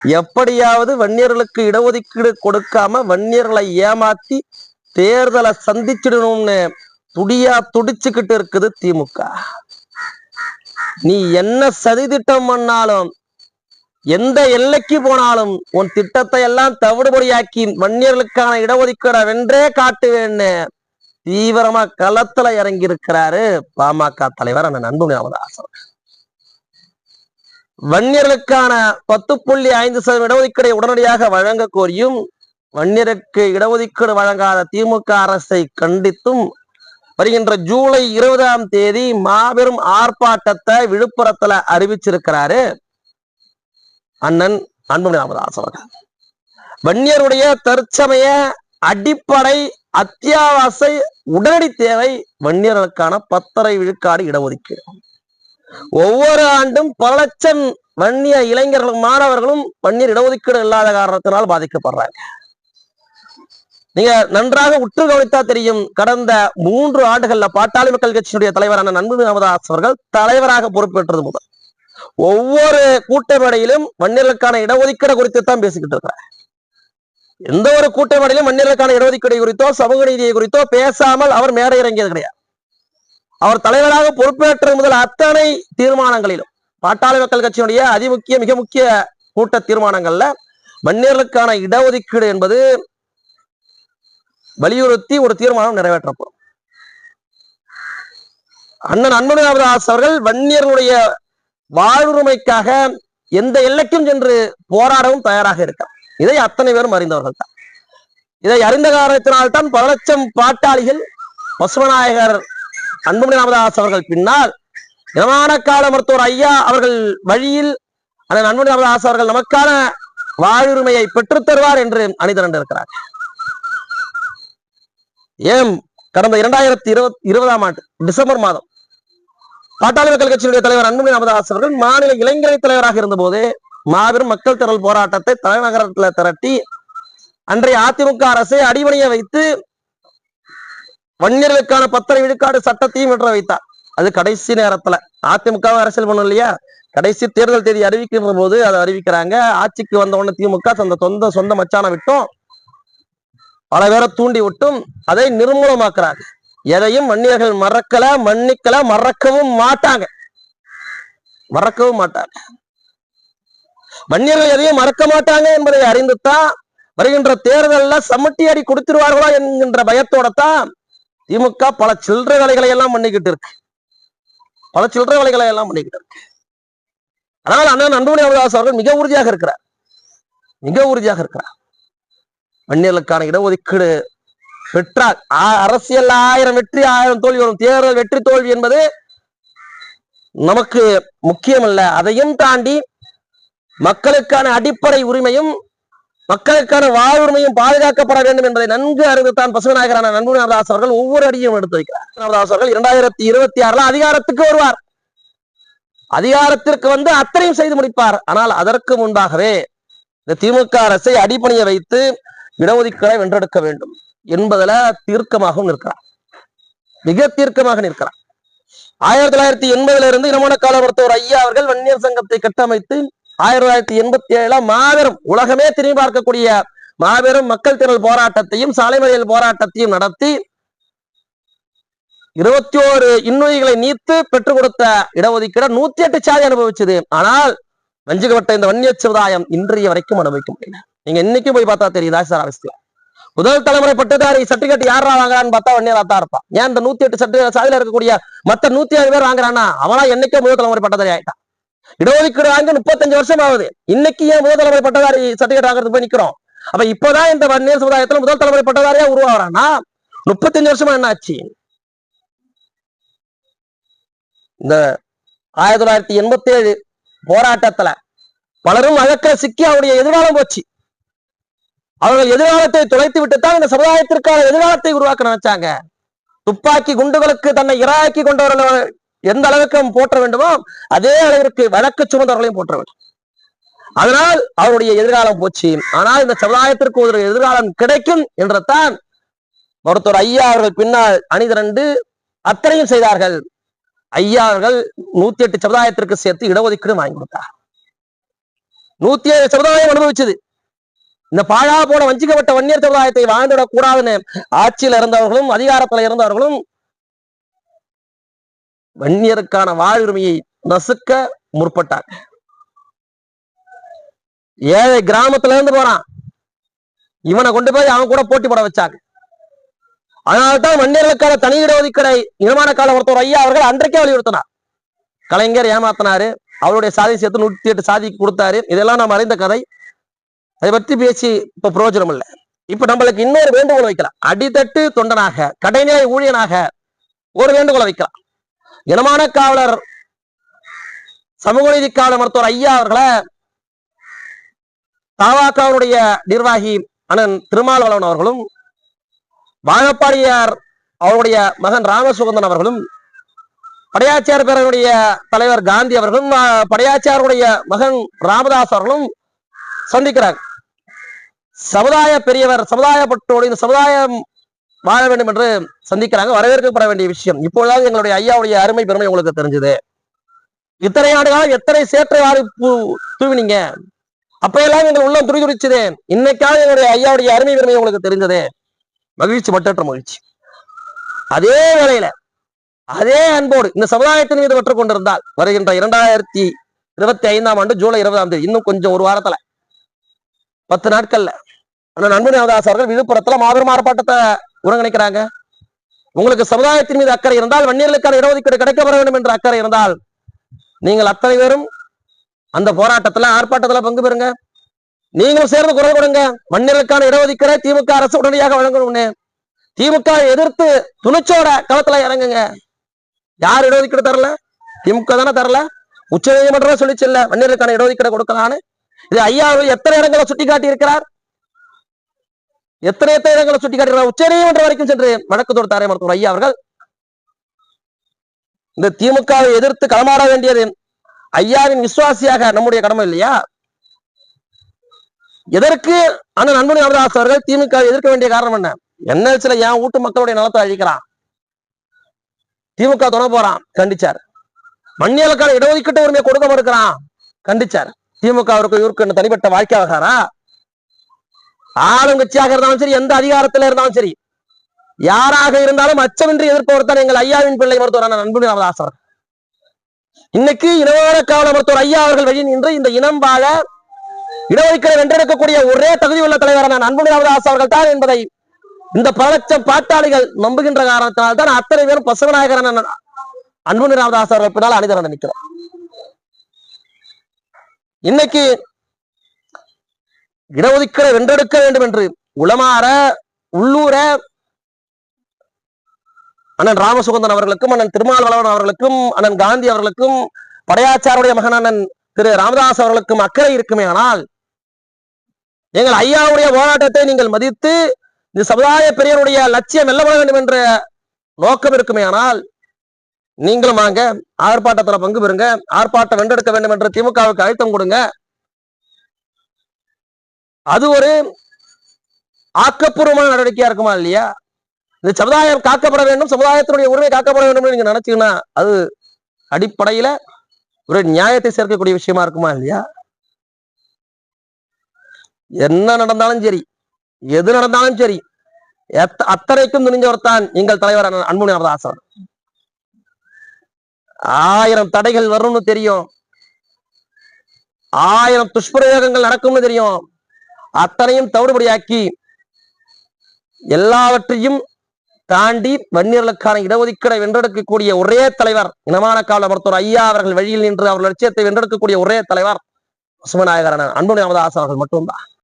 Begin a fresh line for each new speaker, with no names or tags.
எப்படியாவது வன்னியர்களுக்கு இடஒதுக்கீடு கொடுக்காம வன்னியர்களை ஏமாத்தி தேர்தலை சந்திச்சிடணும்னு துடிச்சுக்கிட்டு இருக்குது திமுக. நீ என்ன சதி திட்டம் பண்ணாலும் எந்த எல்லைக்கு போனாலும் உன் திட்டத்தை எல்லாம் தவிடுபடியாக்கி வன்னியர்களுக்கான இடஒதுக்கீடை வென்றே காட்டுவேன்னு தீவிரமா களத்துல இறங்கி இருக்கிறாரு பாமக தலைவர் அண்ணன் அன்புமணி ராமதாஸ். வன்னியர்களுக்கான 10.5% இடஒதுக்கீடை உடனடியாக வழங்க கோரியும் வன்னியருக்கு இடஒதுக்கீடு வழங்காத திமுக அரசை கண்டித்தும் வருகின்ற ஜூலை 20ஆம் தேதி மாபெரும் ஆர்ப்பாட்டத்தை விழுப்புரத்துல அறிவிச்சிருக்கிறாரு அண்ணன் அன்புமணி ராமதாஸ் அவர்கள். வன்னியருடைய தற்சமய அடிப்படை அத்தியாவசிய உடனடி தேவை வன்னியர்களுக்கான 10.5 விழுக்காடு இடஒதுக்கீடு. ஒவ்வொரு ஆண்டும் பல லட்சம் வன்னிய இளைஞர்களும் மாணவர்களும் வன்னியர் இடஒதுக்கீடு இல்லாத காரணத்தினால் பாதிக்கப்படுறாங்க. நீங்க நன்றாக உற்று கவனித்தா தெரியும், கடந்த 3 ஆண்டுகள்ல பாட்டாளி மக்கள் கட்சியினுடைய தலைவரான அன்புமணி ராமதாஸ் அவர்கள் தலைவராக பொறுப்பேற்றது முதல் ஒவ்வொரு கூட்டமேடையிலும் வன்னியர்களுக்கான இடஒதுக்கீடு குறித்து தான் பேசிக்கிட்டு இருக்கிறார். எந்த ஒரு கூட்டமேடையிலும் வன்னியர்களுக்கான இடஒதுக்கீடு குறித்தோ சமூக நீதியை குறித்தோ பேசாமல் அவர் மேடை இறங்கியது கிடையாது. அவர் தலைவராக பொறுப்பேற்ற முதல் அத்தனை தீர்மானங்களிலும் பாட்டாளி மக்கள் கட்சியினுடைய மிக முக்கிய கூட்ட தீர்மானங்கள்ல வன்னியர்களுக்கான இடஒதுக்கீடு என்பது வலியுறுத்தி ஒரு தீர்மானம் நிறைவேற்றப்படும். அண்ணன் அன்புமணி ராமதாஸ் அவர்கள் வன்னியர்களுடைய வாழ்வுரிமைக்காக எந்த எல்லைக்கும் சென்று போராடவும் தயாராக இருக்கார். இதை அத்தனை பேரும் அறிந்தவர்கள் தான். இதை அறிந்த காரணத்தினால்தான் பல லட்சம் பாட்டாளிகள் பசுமநாயகர் அன்புமணி ராமதாஸ் அவர்கள் பின்னால் இனமான கால மருத்துவர் ஐயா அவர்கள் வழியில் அண்ணன் அன்புமணி ராமதாஸ் அவர்கள் நமக்கான வாழ்வுரிமையை பெற்றுத் தருவார் என்று அணிதிரண்டு இருக்கிறார். ஏன் கடந்த 2020ஆம் ஆண்டு டிசம்பர் மாதம் பாட்டாளி மக்கள் கட்சியினுடைய தலைவர் அன்புமணி ராமதாஸ் அவர்கள் மாநில இளைஞரணி தலைவராக இருந்த போது மாபெரும் மக்கள் திரள் போராட்டத்தை தலைநகரத்தில் திரட்டி அன்றைய அதிமுக அரசை அடிபணிய வைத்து வன்னியர்களுக்கான 10.5 விழுக்காடு சட்டத்தையும் வென்ற வைத்தார். அது கடைசி நேரத்துல அதிமுக அரசியல் பண்ணும் இல்லையா, கடைசி தேர்தல் தேதி அறிவிக்கின்ற போது அதை அறிவிக்கிறாங்க. ஆட்சிக்கு வந்த உடனே திமுக சொந்த மச்சான விட்டும் பல பேரை தூண்டி விட்டும் அதை நிர்மூலமாக்குறாங்க. எதையும் வன்னியர்கள் மறக்கல, மன்னிக்கல, மறக்கவும் மாட்டாங்க. வன்னியர்கள் எதையும் மறக்க மாட்டாங்க என்பதை அறிந்துதான் வருகின்ற தேர்தலில் சமட்டி அடி கொடுத்துருவார்களா என்கின்ற பயத்தோட தான் திமுக பல சில்லறை வேலைகளை எல்லாம் பண்ணிக்கிட்டு இருக்கு. அதனால் அண்ணன் அன்புமணி ராமதாஸ் அவர்கள் மிக உறுதியாக இருக்கிறார். வன்னியர்களுக்கான இடஒதுக்கீடு பெற்றால் அரசியல் 1000 வெற்றி 1000 தோல்வி வரும். தேர்தல் வெற்றி தோல்வி என்பது நமக்கு முக்கியமல்ல. அதையும் தாண்டி மக்களுக்கான அடிப்படை உரிமையும் மக்களுக்கான வாழ்வுரிமையும் பாதுகாக்கப்பட வேண்டும் என்பதை நன்கு அறிந்துதான் பசுமநாயகரான அன்புமணி ராமதாஸ் அவர்கள் ஒவ்வொரு அடியும் எடுத்து வைக்கிறார். ராமதாஸ் அவர்கள் 2026 அதிகாரத்துக்கு வருவார். அதிகாரத்திற்கு வந்து அத்தனையும் செய்து முடிப்பார். ஆனால் அதற்கு முன்பாகவே இந்த திமுக அரசை அடிபணிய வைத்து இடஒதுக்கீடை வென்றெடுக்க வேண்டும் என்பதில் தீர்க்கமாகவும் நிற்கிறார். மிக தீர்க்கமாக நிற்கிறார். 1980 இனமான கால மருத்துவர் ஐயா அவர்கள் வன்னியர் சங்கத்தை கட்டமைத்து 1987 மாபெரும் உலகமே திரும்பி பார்க்கக்கூடிய மாபெரும் மக்கள் திரள் போராட்டத்தையும் சாலை மறியல் போராட்டத்தையும் நடத்தி 21 இன்னுயிர்களை நீத்து பெற்றுக் கொடுத்த இடஒதுக்கீடு 108 சாதி அனுபவிச்சது. ஆனால் வஞ்சிக்கப்பட்ட இந்த வன்னிய சமுதாயம் இன்றைய வரைக்கும் அனுபவிக்க முடியல. நீங்க இன்னைக்கு போய் பார்த்தா தெரியுதா சார் அவசியம். முதல் தலைமுறை பட்டதாரி சர்டிபிகேட் யாரா வாங்குறான்னு பார்த்தா வன்னியரா தான் இருப்பான். ஏன் இந்த 108 சாதியில இருக்கக்கூடிய மத்த 106 பேர் வாங்குறான்னா அவனா என்னைக்கே முதல் தலைமுறை பட்டதாரி ஆயிட்டான். இடஒதுக்கீடு வாங்க 35 வருஷம் ஆகுது. இன்னைக்கு ஏன் முதல் தலைமுறை பட்டதாரி சர்டிபிகேட் வாங்குறது போய் நிக்கிறோம். அப்ப இப்பதான் இந்த வன்னியர் சமுதாயத்துல முதல் தலைமுறை பட்டதாரியா உருவாகிறான்னா 35 வருஷமா என்ன ஆச்சு? இந்த 1987 போராட்டத்துல பலரும் அழக்க சிக்கி அவருடைய எதிர்காலம் போச்சு. அவர்கள் எதிர்காலத்தை தொலைத்து விட்டுத்தான் இந்த சமுதாயத்திற்கான எதிர்காலத்தை உருவாக்க நினைச்சாங்க. துப்பாக்கி குண்டுகளுக்கு தன்னை இரையாக்கி கொண்டவர்கள் எந்த அளவுக்கு போற்ற வேண்டுமோ அதே அளவிற்கு வழக்கு சுமந்தவர்களையும் போற்ற வேண்டும். அதனால் அவருடைய எதிர்காலம் போச்சு. ஆனால் இந்த சமுதாயத்திற்கு ஒரு எதிர்காலம் கிடைக்கும் என்றுதான் மருத்துவர் ஐயா அவர்கள் பின்னால் அணிதிரண்டு அத்தனையும் செய்தார்கள். ஐயா அவர்கள் 108 சமுதாயத்திற்கு சேர்த்து இடஒதுக்கீடு வாங்கி கொடுத்தார். 107 சமுதாயம் அனுபவிச்சது. இந்த பாழா போன வஞ்சிக்கப்பட்ட வன்னியர் சமுதாயத்தை வாழ்ந்துவிடக் கூடாதுன்னு ஆட்சியில் இருந்தவர்களும் அதிகாரத்தில் இருந்தவர்களும் வன்னியருக்கான வாழ்வுரிமையை நசுக்க முற்பட்டாங்க. ஏழை கிராமத்துல இருந்து போறான், இவனை கொண்டு போய் அவன் கூட போட்டி போட வச்சாங்க. அதனால்தான் வன்னியர்களுக்கான தனி இடஒதுக்கீடை நிர்மாண கால ஒருத்தர் ஐயா அவர்கள் அன்றைக்கே வலியுறுத்தினார். கலைஞர் ஏமாத்தினாரு, அவருடைய சாதி சேர்த்து 108 சாதிக்கு கொடுத்தாரு. இதெல்லாம் நாம் அறிந்த கதை. அதை பற்றி பேசி இப்ப பிரயோஜனம் இல்லை. இப்ப நம்மளுக்கு இன்னொரு வேண்டுகோள் வைக்கலாம். அடித்தட்டு தொண்டனாக, கடைநிலை ஊழியனாக ஒரு வேண்டுகோளை வைக்கலாம். இனமான காவலர் சமூக நீதி காவலர் மருத்துவர் ஐயா அவர்களை தாவாக்காவுடைய நிர்வாகி அண்ணன் திருமாவளவன் அவர்களும், வாழப்பாடியார் அவருடைய மகன் ராமசுகந்தன் அவர்களும், படையாச்சியார் பேரனுடைய தலைவர் காந்தி அவர்களும், படையாச்சியாருடைய மகன் ராமதாஸ் அவர்களும் சந்திக்கிறாங்க. சமுதாய பெரியவர் சமுதாயப்பட்டோடு இந்த சமுதாயம் வாழ வேண்டும் என்று சந்திக்கிறாங்க. வரவேற்கப்பட வேண்டிய விஷயம். இப்பொழுதாவது எங்களுடைய ஐயாவுடைய அருமை பெருமை உங்களுக்கு தெரிஞ்சது. இத்தனை ஆண்டு காலம் எத்தனை சேற்றை வாரி தூவினீங்க, அப்பெல்லாம் எங்கள் உள்ளம் துடிதுடிச்சது. இன்னைக்காவது எங்களுடைய ஐயாவுடைய அருமை பெருமை உங்களுக்கு தெரிஞ்சது. மகிழ்ச்சி, மற்றற்ற மகிழ்ச்சி. அதே வேளையில அதே அன்போடு இந்த சமுதாயத்தின் மீது பெற்றுக் கொண்டிருந்தால் வருகின்ற 2025ஆம் ஆண்டு ஜூலை 20ஆம் தேதி, இன்னும் கொஞ்சம் ஒரு வாரத்துல 10 நாட்கள்ல அன்பு ராமதாஸ் அவர்கள் விழுப்புரத்துல மாபெரும் ஆர்ப்பாட்டத்தை ஒருங்கிணைக்கிறாங்க. உங்களுக்கு சமுதாயத்தின் மீது அக்கறை இருந்தால், வன்னியர்களுக்கான இடஒதுக்கீடு கிடைக்கப்பட வேண்டும் என்ற அக்கறை இருந்தால், நீங்கள் அத்தனை பேரும் அந்த போராட்டத்துல ஆர்ப்பாட்டத்துல பங்கு பெறுங்க. நீங்களும் சேர்ந்து குரல் கொடுங்க. வன்னியர்களுக்கான இடஒதுக்கீடை திமுக அரசு உடனடியாக வழங்கணும்னு திமுக எதிர்த்து துணிச்சோட களத்துல இறங்குங்க. யார் இடஒதுக்கீடு தரல? திமுக தானே தரல. உச்ச நீதிமன்றம் சொல்லிச்சுல்ல வன்னியர்களுக்கான இடஒதுக்கீடு கொடுக்கலான்னு. இது ஐயா எத்தனை இடங்களை சுட்டி காட்டி இருக்கிறார், எத்தனை இடங்களை சுட்டி காட்டியிருக்கிறார். உச்ச நீதிமன்றம் வரைக்கும் சென்று வழக்கு தொடுத்தாரே மருத்துவர் ஐயா அவர்கள். இந்த திமுகவை எதிர்த்து களமாட வேண்டியது ஐயாவின் விசுவாசியாக நம்முடைய கடமை இல்லையா? எதற்கு அண்ணன் அன்பு ராமதாஸ் அவர்கள் திமுக எதிர்க்க வேண்டிய காரணம் என்ன? என்எல்சில ஏன் வீட்டு மக்களுடைய நலத்தை அழிக்கிறான், திமுக துணை போறான், கண்டிச்சார். வன்னியர்களுக்கான இடஒதுக்கீட்டு உரிமையை கொடுக்க மறுக்கிறான், கண்டிச்சார். திமுக அவருக்கு இவருக்கு தனிப்பட்ட வாழ்க்கையாகாரா? ஆளுங்கட்சியாக இருந்தாலும் சரி, எந்த அதிகாரத்தில் இருந்தாலும் சரி, யாராக இருந்தாலும் அச்சமின்றி எதிர்ப்பவர் தான் எங்கள் ஐயாவின் பிள்ளை மருத்துவர் அன்பு ராமதாஸ் அவர். இன்னைக்கு இனவாத காவல மருத்துவர் ஐயா அவர்கள் வழி நின்று இந்த இனம் வாழ இடஒதுக்கீடு வென்றெடுக்கக்கூடிய ஒரே தகுதி உள்ள தலைவரான அன்பு ராமதாஸ் அவர்கள் தான் என்பதை இந்த பல லட்சம் பாட்டாளிகள் நம்புகின்ற காரணத்தினால் தான் அத்தனை பேரும் பசுவநாயகரன் அன்பு ராமதாஸ் அவர்கள் பின்னால் அணிதர நிற்கிறோம். இன்னைக்கு இடஒதுக்கீடு வென்றெடுக்க வேண்டும் என்று உளமாற உள்ளூர அண்ணன் ராமசுகந்தன் அவர்களுக்கும், அண்ணன் திருமாவளவன் அவர்களுக்கும், அண்ணன் காந்தி அவர்களுக்கும், படையாச்சாருடைய மகன் அண்ணன் திரு ராமதாஸ் அவர்களுக்கும் அக்கறை இருக்குமே ஆனால், எங்கள் ஐயாவுடைய போராட்டத்தை நீங்கள் மதித்து இந்த சமுதாய பெரியருடைய லட்சியம் வெல்லப்பட வேண்டும் என்ற நோக்கம் இருக்குமே ஆனால், நீங்களும் வாங்க, ஆர்ப்பாட்டத்துல பங்கு பெறுங்க, ஆர்ப்பாட்டம் வென்றெடுக்க வேண்டும் என்று திமுகவுக்கு அழுத்தம் கொடுங்க. அது ஒரு ஆக்கப்பூர்வமான நடவடிக்கையா இருக்குமா இல்லையா? இந்த சமுதாயம் காக்கப்பட வேண்டும், சமுதாயத்தினுடைய உரிமை காக்கப்பட வேண்டும் நீங்க நினைச்சீங்கன்னா அது அடிப்படையில ஒரு நியாயத்தை சேர்க்கக்கூடிய விஷயமா இருக்குமா இல்லையா? என்ன நடந்தாலும் சரி, எது நடந்தாலும் சரி, அத்தனைக்கும் துணிஞ்சவர் தான் எங்கள் தலைவர் அன்பு ராமதாஸ். 1000 தடைகள் வரும்னு தெரியும், 1000 துஷ்பிரயோகங்கள் நடக்கும்னு தெரியும். அத்தனையும் தவிடுபடியாக்கி எல்லாவற்றையும் தாண்டி வன்னியர்களுக்கான இடஒதுக்கீடை வென்றெடுக்கக்கூடிய ஒரே தலைவர் இனமான காவல மருத்துவர் ஐயா அவர்கள் வழியில் நின்று அவர்கள் லட்சியத்தை வென்றெடுக்கக்கூடிய ஒரே தலைவர் பசுமநாயகரான அன்பு ராமதாஸ் அவர்கள் மட்டும்தான்.